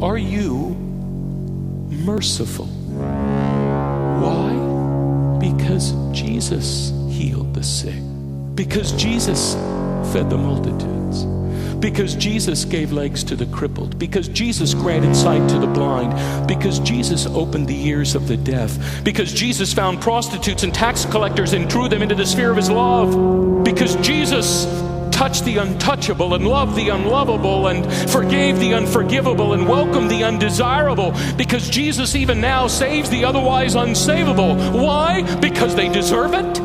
Are you merciful? Why? Because Jesus healed the sick. Because Jesus fed the multitudes. Because Jesus gave legs to the crippled. Because Jesus granted sight to the blind. Because Jesus opened the ears of the deaf. Because Jesus found prostitutes and tax collectors and drew them into the sphere of his love. Because Jesus touched the untouchable and loved the unlovable and forgave the unforgivable and welcomed the undesirable. Because Jesus even now saves the otherwise unsavable. Why? Because they deserve it.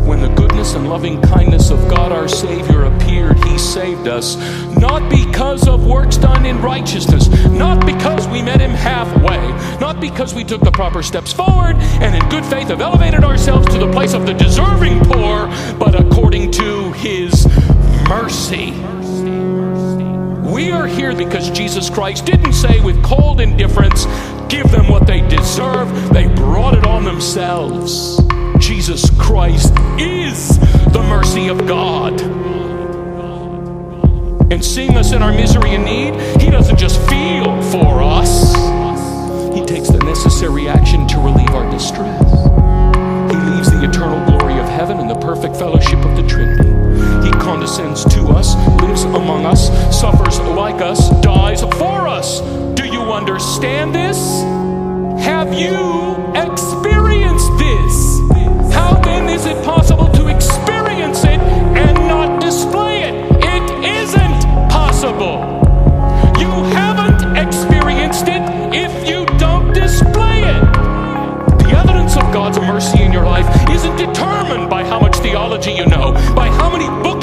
When the goodness and loving kindness of God our Savior appeared, he saved us, not because of works done in righteousness, not because we met him halfway, not because we took the proper steps forward and in good faith have elevated ourselves to the place of the deserving poor, but according to his mercy. We are here because Jesus Christ didn't say with cold indifference, give them what they deserve. They brought it on themselves. Jesus Christ is the mercy of God. And seeing us in our misery and need, he doesn't just feel for us. He takes the necessary action to relieve our distress. He leaves the eternal glory of heaven and the perfect fellowship of the Trinity. He condescends to us, lives among us, suffers like us, dies for us. Do you understand this? Have you experienced this? How then is it possible to experience it and not display it? It isn't possible. You haven't experienced it if you don't display it. The evidence of God's mercy in your life isn't determined by how much theology you know, by how many books